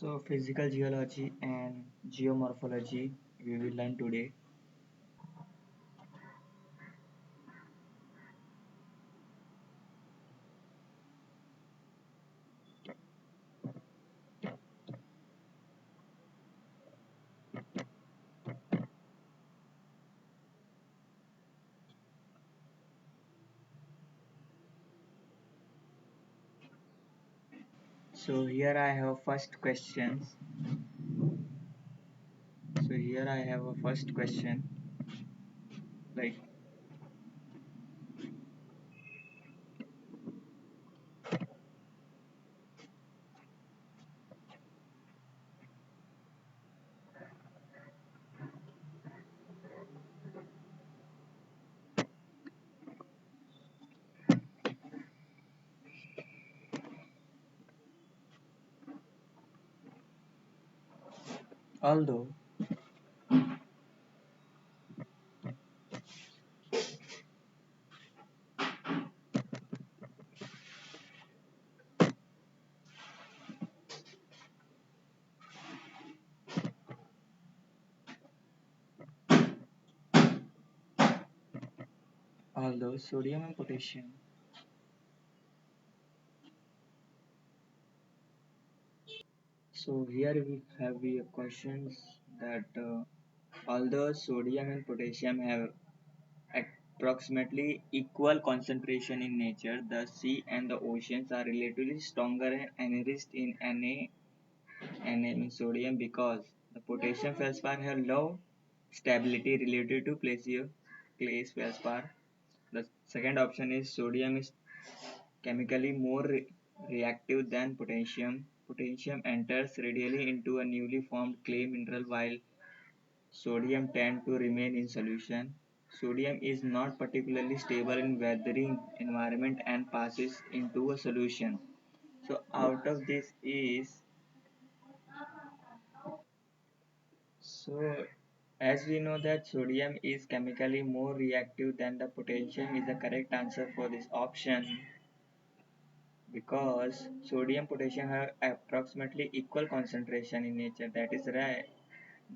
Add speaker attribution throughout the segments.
Speaker 1: So, physical geology and geomorphology we will learn today. So, here I have first questions. So, here I have a first question like, although, although sodium and potassium. So, here we have the questions that although sodium and potassium have approximately equal concentration in nature, the sea and the oceans are relatively stronger and enriched in Na means sodium because the potassium feldspar have low stability related to clay feldspar. The second option is sodium is chemically more reactive than potassium. Potassium enters readily into a newly formed clay mineral while sodium tend to remain in solution. Sodium is not particularly stable in weathering environment and passes into a solution. So out of this is so as we know that sodium is chemically more reactive than the potassium is the correct answer for this option because sodium potassium have approximately equal concentration in nature. That is right.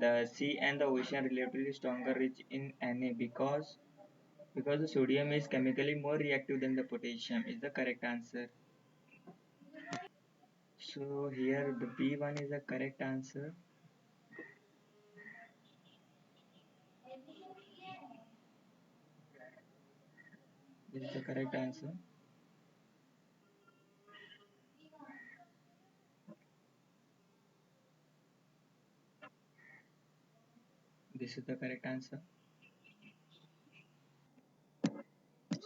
Speaker 1: The sea and the ocean relatively stronger rich in Na because the sodium is chemically more reactive than the potassium is the correct answer. So here the B1 is the correct answer. This is the correct answer. This is the correct answer.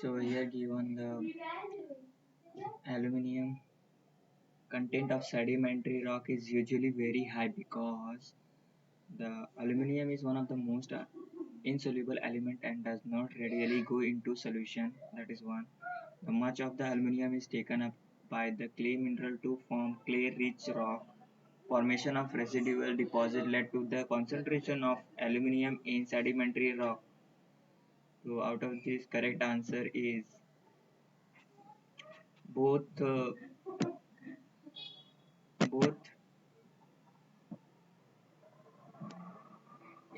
Speaker 1: So here given the aluminium content of sedimentary rock is usually very high because the aluminium is one of the most insoluble element and does not readily go into solution. That is one. Much of the aluminium is taken up by the clay mineral to form clay-rich rock. Formation of residual deposit led to the concentration of aluminium in sedimentary rock. So out of this, correct answer is both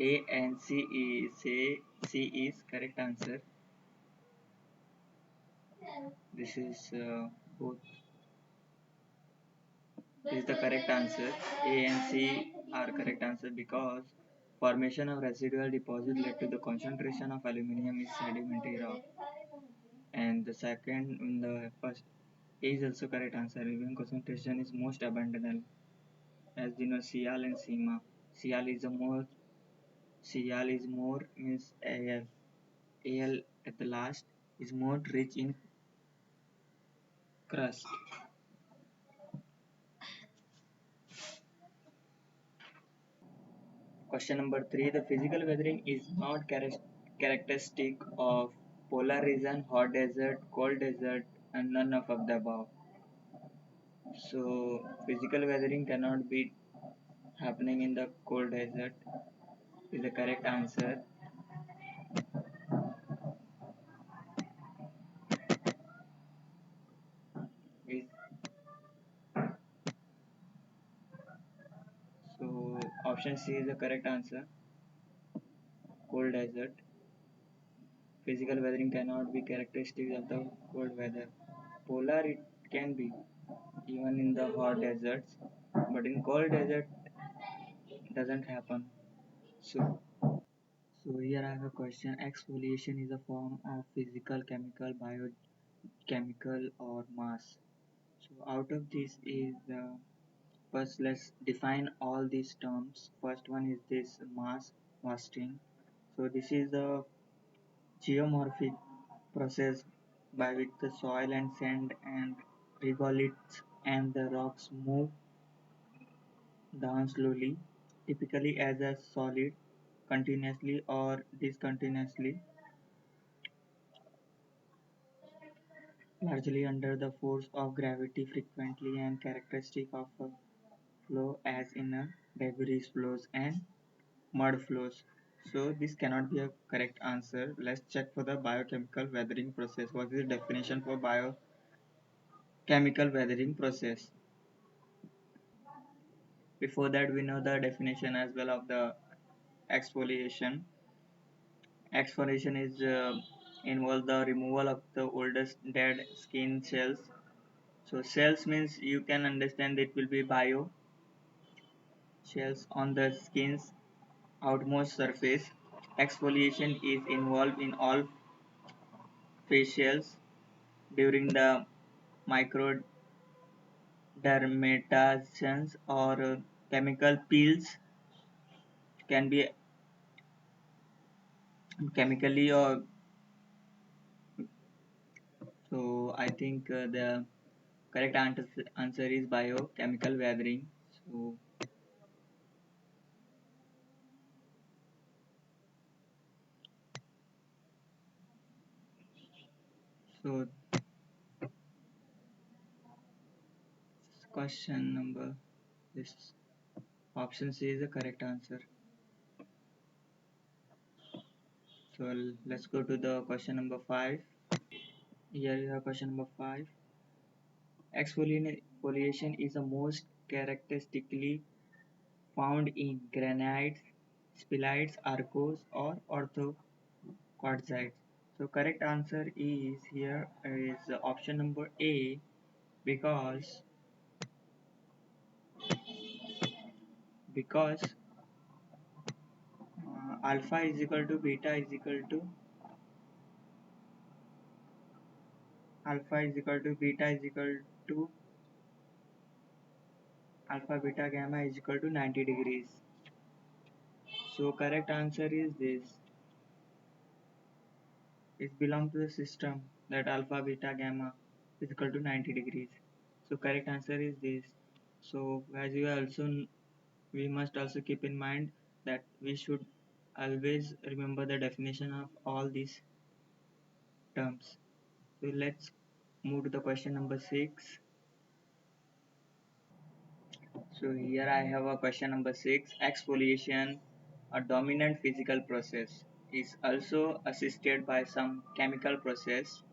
Speaker 1: A and C is C is correct answer. This is both is the correct answer. A and C are correct answer because formation of residual deposit led to the concentration of aluminium in sedimentary rock. And the second in the first A is also correct answer. Aluminum concentration is most abundant as you know Cial and Sima. Cial is the more Cial is more means Al. Al at the last is more rich in crust. Question number three: the physical weathering is not characteristic of polar region, hot desert, cold desert, and none of the above. So physical weathering cannot be happening in the cold desert. Is the correct answer. Is Option C is the correct answer. Cold desert. Physical weathering cannot be characteristic of the cold weather. Polar it can be, even in the hot deserts, but in cold desert it doesn't happen. So, so here I have a question. Exfoliation is a form of physical, chemical, biochemical, or mass. So out of this is first let's define all these terms. First one is this mass wasting. So this is the geomorphic process by which the soil and sand and regoliths and the rocks move down slowly, typically as a solid, continuously or discontinuously, largely under the force of gravity, frequently and characteristic of a flow as in a debris flows and mud flows. So this cannot be a correct answer. Let's check for the biochemical weathering process. What is the definition for biochemical weathering process? Before that, we know the definition as well of the exfoliation. Exfoliation is involves the removal of the oldest dead skin cells. So cells means you can understand it will be bio cells on the skin's outmost surface. Exfoliation is involved in all facials during the microdermatizations or chemical peels can be chemically or so I think the correct answer is biochemical weathering. So question number this option C is the correct answer. So let's go to the question number 5. Here you have question number 5. Exfoliation is the most characteristically found in granites, spilites, arcos, or orthoquartzites. So correct answer is here is option number A because alpha is equal to beta is equal to alpha is equal to beta is equal to alpha beta gamma is equal to 90 degrees. So correct answer is this. It belongs to the system that alpha beta gamma is equal to 90 degrees. So correct answer is this. So as you also we must also keep in mind that we should always remember the definition of all these terms. So let's move to the question number 6. So here I have a question number 6. Exfoliation, a dominant physical process, is also assisted by some chemical process.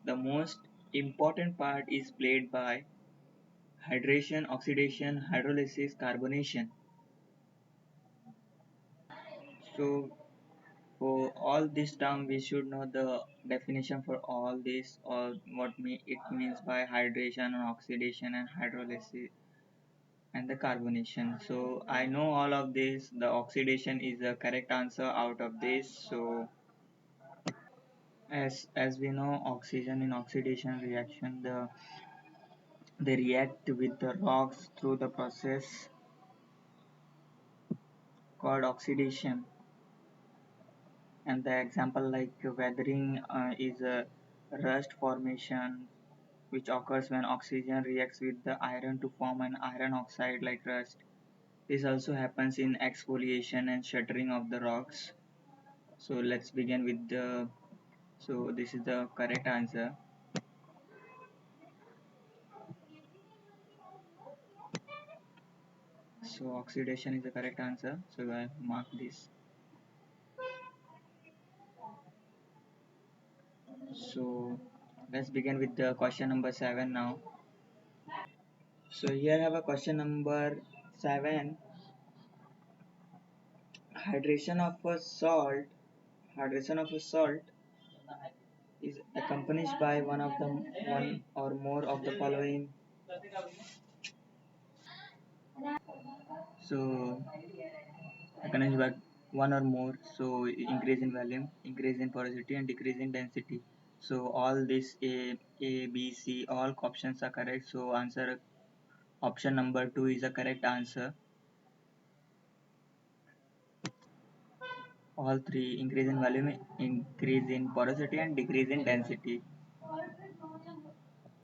Speaker 1: The most important part is played by hydration, oxidation, hydrolysis, carbonation. So for all this term we should know the definition for all this or it means by hydration and oxidation and hydrolysis and the carbonation. So I know all of this. The oxidation is the correct answer out of this. So as we know, oxygen in oxidation reaction, they react with the rocks through the process called oxidation. And the example like weathering is a rust formation which occurs when oxygen reacts with the iron to form an iron oxide like rust. This also happens in exfoliation and shattering of the rocks. So let's begin with the so this is the correct answer. So oxidation is the correct answer. So I mark this. So let's begin with the question number 7 now. So here I have a question number 7. hydration of a salt hydration of a salt is accompanied by one or more of the following. So accompanied by one or more. So increase in volume, increase in porosity, and decrease in density. So all this B, C, all options are correct. So answer option number two is the correct answer. All three: increase in volume, increase in porosity, and decrease in density.